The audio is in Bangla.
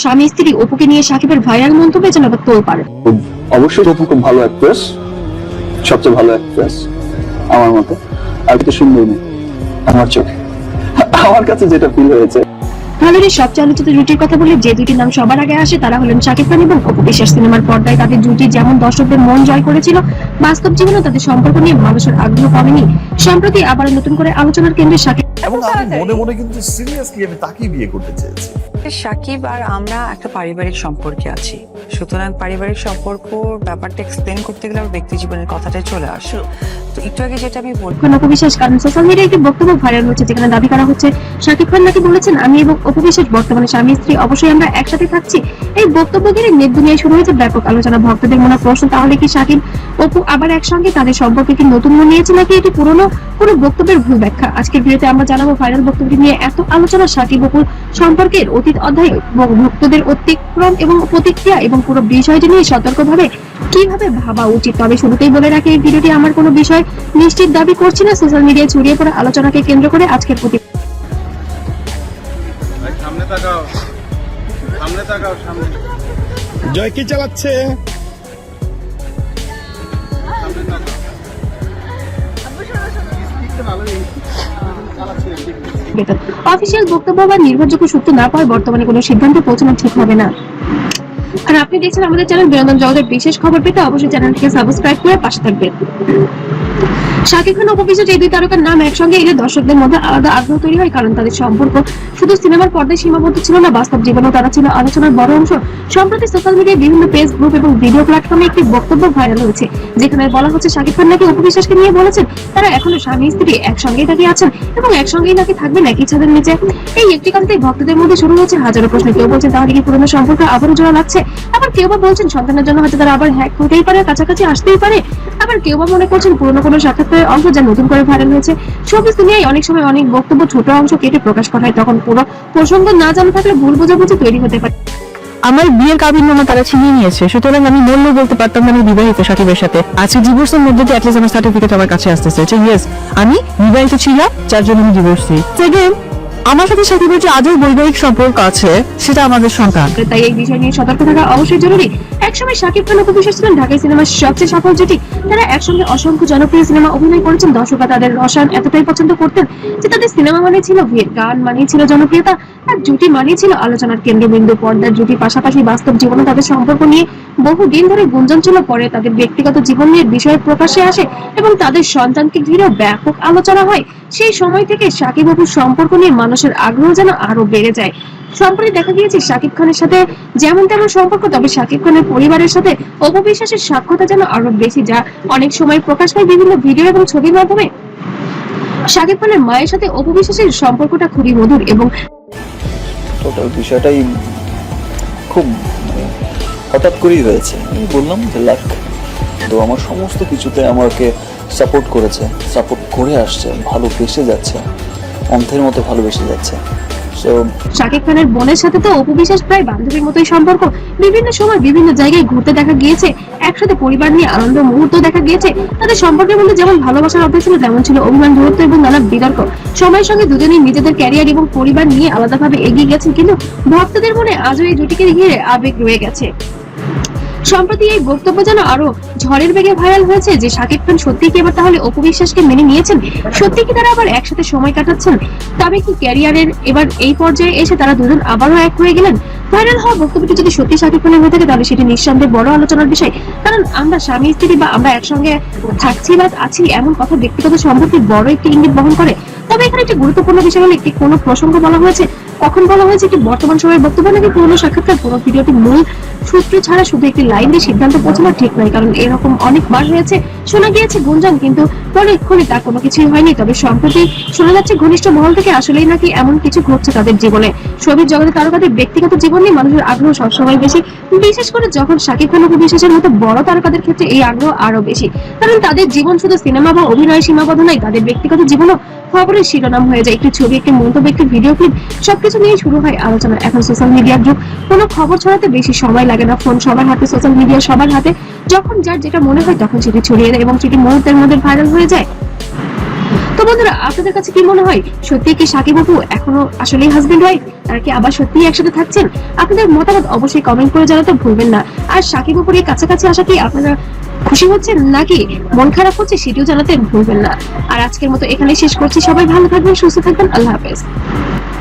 স্বামী স্ত্রী অপুকে নিয়ে সাকিবের ভাইরাল মন্তব্যে যেন আবার তোলপাড়। অবশ্যই অপু খুব ভালো অ্যাক্ট্রেস, সবচেয়ে ভালো অ্যাক্ট্রেস আমার মতে। আর তো সুন্দর নেই আমার চোখে, আমার কাছে যেটা ফিল হয়েছে। হলিউডের সবচেয়ে আলোচিত জুটির কথা বলে যে দুটি নাম সবার আগে আসে তারা হলেন শাকিব খান এবং অপু বিশ্বাস। সিনেমার পর্দায় তাদের জুটি যেমন দর্শকদের মন জয় করেছিল, বাস্তব জীবনে তাদের সম্পর্ক নিয়ে মানুষের আগ্রহ কমেনি। সম্প্রতি আবার নতুন করে আলোচনার কেন্দ্রে শাকিব এবং আমি মনে মনে কিন্তু সিরিয়াসলি আমি তাকেই বিয়ে করতে চেয়েছি। সাকিব আর আমরা একটা পারিবারিক সম্পর্কে আছি, সুতরাং পারিবারিক সম্পর্ক ব্যাপারটা এক্সপ্লেন করতে গেলে আমার ব্যক্তি জীবনের কথাটাই চলে আসে। তো একটু আগে যেটা আমি বললাম অপু বিশ্বাস, কারণ সোশ্যাল মিডিয়ায় একটি বক্তব্য ভাইরাল হচ্ছে যেখানে দাবি করা হচ্ছে শাকিব খান নাকি বলেছেন আমি এবং অপু বিশ্বাস বর্তমানে স্বামী স্ত্রী, অবশ্যই আমরা একসাথে থাকছি। এই বক্তব্য ঘিরে নেট দুনিয়ায় শুরু হয়েছে ব্যাপক আলোচনা। ভক্তদের মনে প্রশ্ন, তাহলে কি শাকিব অপু আবার একসঙ্গে? তাদের সম্পর্কে কি নতুন মনে নিয়েছে নাকি এটি পুরনো কোনো বক্তব্যের ভুল ব্যাখ্যা? আজকের ভিডিওতে আমরা জানাবো ভাইরাল বক্তব্যটি নিয়ে এত আলোচনা, শাকিব অপুর সম্পর্কের অতীত অধ্যায়, ভক্তদের অতিক্রম এবং প্রতিক্রিয়া এবং পুরো বিষয়টি নিয়ে সতর্কভাবে কিভাবে ভাবা উচিত। তবে শুরুতেই বলে রাখি, এই ভিডিওটি আমার কোনো বিষয় নিশ্চিত দাবি করছি না। সোশ্যাল মিডিয়ায় ছড়িয়ে পড়া আলোচনাকে কেন্দ্র করে আজকের জয় কি চালাচ্ছে? অফিসিয়াল বক্তব্য বা নির্ভরযোগ্য সূত্র না পাওয়ায় বর্তমানে কোনো সিদ্ধান্তে পৌঁছানো ঠিক হবে না। আর আপনি দেখছেন আমাদের চ্যানেল বিনোদন জগতের বিশেষ খবর পেতে অবশ্যই চ্যানেলটিকে সাবস্ক্রাইব করে পাশে থাকবেন। শাকিব খান অপু বিশ্বাস এই দুই তারকার নাম একসঙ্গে এলে দর্শকদের মধ্যে আলাদা আগ্রহ তৈরি হয়, কারণ তাদের সম্পর্ক শুধু সিনেমার পর্দায় সীমাবদ্ধ ছিল না, বাস্তব জীবনেও তারা ছিল আলোচনার বড় অংশ। সম্প্রতি সোশ্যাল মিডিয়ায় বিভিন্ন পেজ, গ্রুপ এবং ভিডিও প্ল্যাটফর্মে একটি বক্তব্য ভাইরাল হয়েছে যেখানে বলা হচ্ছে শাকিব খান নাকি অপু বিশ্বাসকে নিয়ে বলেছেন তারা এখনো স্বামী স্ত্রী, একসঙ্গেই নাকি আছেন এবং একসঙ্গেই নাকি থাকবেন একই ছাদের নিচে। এই একটি কথাতেই ভক্তদের মধ্যে শুরু হচ্ছে হাজারো প্রশ্ন। কেউ বলছেন তাহলে কি পুরনো সম্পর্ক আবারও জোড়া লাগছে, আবার কেউ বা বলছেন সন্তানের জন্য হয়তো তারা আবার হ্যাক হতেই পারে, কাছাকাছি আসতেই পারে, আবার কেউ বা মনে করছেন পুরনো কোনো সাক্ষাৎকারের অংশ যা নতুন করে ভাইরাল হয়েছে। শোবিজ দুনিয়ায় অনেক সময় অনেক বক্তব্য ছোট অংশ কেটে প্রকাশ করা হয়, তখন পুরো প্রসঙ্গ না জানা থাকলে ভুল বোঝাবুঝি তৈরি হতে পারে। আমার বিয়ের কাবিননামা তারা ছিনিয়ে নিয়েছে, সুতরাং আমি বললেও বলতে পারতাম না আমি বিবাহিত সাকিবের সাথে। আজকে ডিভোর্সের মধ্যে দিয়ে অ্যাটলিস্ট আমার সার্টিফিকেট আমার কাছে আসতেছে যে ইয়েস আমি বিবাহিত ছিলাম, যার জন্য আমি ডিভোর্স দিই। সেকেন্ড, আমার সাথে সাকিবের যে আজও বৈবাহিক সম্পর্ক আছে সেটা আমাদের সন্তান। তাই এই বিষয় নিয়ে সতর্ক থাকা অবশ্যই জরুরি। একসময় শাকিব খান অপু বিশ্বাস ছিলেন ঢাকাই সিনেমার সবচেয়ে সফল জুটি। তারা একসঙ্গে অসংখ্য জনপ্রিয় সিনেমা অভিনয় করেছেন। দর্শকরা তাদের রসায়ন এতটাই পছন্দ করতেন যে তাদের সিনেমা মানে ছিল ভিড়, গান মানিয়ে ছিল জনপ্রিয়তা, আর জুটি মানিয়ে ছিল আলোচনার কেন্দ্রবিন্দু। পর্দার জুটি পাশাপাশি বাস্তব জীবনে তাদের সম্পর্ক নিয়ে বহুদিন ধরে গুঞ্জন ছিল। পরে তাদের ব্যক্তিগত জীবন নিয়ে বিষয় প্রকাশ্যে আসে এবং তাদের সন্তানকে ঘিরেও ব্যাপক আলোচনা হয়। সেই সময় থেকে শাকিব অপুর সম্পর্ক নিয়ে মানুষের আগ্রহ যেন আরো বেড়ে যায়। সম্প্রতি দেখা গিয়েছে শাকিব খানের সাথে যেমন তেমন সম্পর্ক, তবে শাকিব খানের পরিবারের সাথে অপু বিশ্বাসের সাক্ষরতা যেন আরো বেশি, যা অনেক সময় প্রকাশ পায় বিভিন্ন ভিডিও এবং ছবির মাধ্যমে। শাকিব খানের মায়ের সাথে অপু বিশ্বাসের সম্পর্কটা খুবই মধুর এবং টোটাল বিষয়টাই খুব হঠাৎ করেই হয়েছে। আমি বললাম যে লাক, তো আমার সমস্ত কিছুতে আমাকে সাপোর্ট করেছে, সাপোর্ট করে আসছে, ভালোবেসে যাচ্ছে, অন্ধের মতো ভালোবেসে যাচ্ছে। শাকিব খানের বোনের সাথে তো অপু বিশ্বাস প্রায় বান্ধবীর মতোই সম্পর্ক। বিভিন্ন সময় বিভিন্ন জায়গায় ঘুরতে দেখা গিয়েছে, একসাথে পরিবার নিয়ে আনন্দ মুহূর্ত দেখা গিয়েছে। তাদের সম্পর্কের মধ্যে যেমন ভালোবাসার অধ্যায় ছিল, তেমন ছিল অভিমান, দূরত্ব এবং নানা বিতর্ক। সময়ের সঙ্গে দুজনেই নিজেদের ক্যারিয়ার এবং পরিবার নিয়ে আলাদাভাবে এগিয়ে গেছেন, কিন্তু ভক্তদের মনে আজও এই জুটিকে ঘিরে আবেগ রয়ে গেছে। সম্প্রতি এই বক্তব্য যেন আরো ঝড়ের বেগে ভাইরাল হয়েছে যে শাকিব খান সত্যি কি এবার তাহলে অপু বিশ্বাসকে মেনে নিয়েছেন, সত্যি কি তারা আবার একসাথে সময় কাটাচ্ছেন, তবে কি ক্যারিয়ারের এবার এই পর্যায়ে এসে তারা দুজন আবারও এক হয়ে গেলেন। ভাইরাল হওয়া বক্তব্যটি যদি সত্যি শাকিব খানের হয়ে থাকে তাহলে সেটি নিঃসন্দেহে বড় আলোচনার বিষয়, কারণ আমরা স্বামী স্ত্রী বা আমরা একসঙ্গে থাকছি বা আছি এমন কথা ব্যক্তিগত সম্পর্কে বড় একটি ইঙ্গিত বহন করে। তবে এখানে একটি গুরুত্বপূর্ণ বিষয় হলো একটি কোনো প্রসঙ্গ বলা হয়েছে, কখন বলা হয়েছে একটি বর্তমান সময়ের বক্তব্য নাকি পুরনো সাক্ষাৎকার, পুরো ভিডিওটি মূল সূত্র ছাড়া শুধু একটি লাইন দিয়ে সিদ্ধান্ত পৌঁছানো ঠিক নয়, কারণ এরকম অনেকবার হয়েছে, শোনা গিয়েছে গুঞ্জন, কিন্তু পরক্ষণে তা কোনো কিছুই হয়নি। তবে সম্প্রতি শোনা যাচ্ছে ঘনিষ্ঠ মহল থেকে আসলেই নাকি এমন কিছু ঘটছে তাদের জীবনে। ছবির জগতে তারকাদের ব্যক্তিগত জীবন নিয়ে মানুষের আগ্রহ সবসময় বেশি, বিশেষ করে যখন শাকিব খান অপু বিশ্বাসের মতো বড় তারকাদের ক্ষেত্রে এই আগ্রহ আরো বেশি, কারণ তাদের জীবন শুধু সিনেমা বা অভিনয় সীমাবদ্ধ নয়, তাদের ব্যক্তিগত জীবনও খবরের শিরোনাম হয়ে যায়। একটি ছবি, একটি মন্তব্য, একটি ভিডিও ক্লিপ, সবকিছু নিয়ে শুরু হয় আলোচনা। এখন সোশ্যাল মিডিয়ার যুগ, কোনো খবর ছড়াতে বেশি সময় লাগে না, ফোন সবার হাতে, সোশ্যাল মিডিয়া সবার হাতে, যখন যার যেটা মনে হয় তখন সেটি ছড়িয়ে দেয় এবং সেটি মুহূর্তের মধ্যে ভাইরাল হয়ে যায়। তো বন্ধুরা, আপনাদের কাছে কি মনে হয়, সত্যি কি সাকিব আপু এখনো আসলেই হাজবেন্ড ওয়াইফ? তারা কি আবার সত্যি একসাথে থাকছেন? আপনাদের মতামত অবশ্যই কমেন্ট করে জানাতে ভুলবেন না। আর সাকিব আপুর এই কাছাকাছি আসা কি আপনারা খুশি হচ্ছেন নাকি মন খারাপ হচ্ছে সেটিও জানাতে ভুলবেন না। আর আজকের মতো এখানেই শেষ করছি। সবাই ভালো থাকবেন, সুস্থ থাকবেন, আল্লাহ হাফেজ।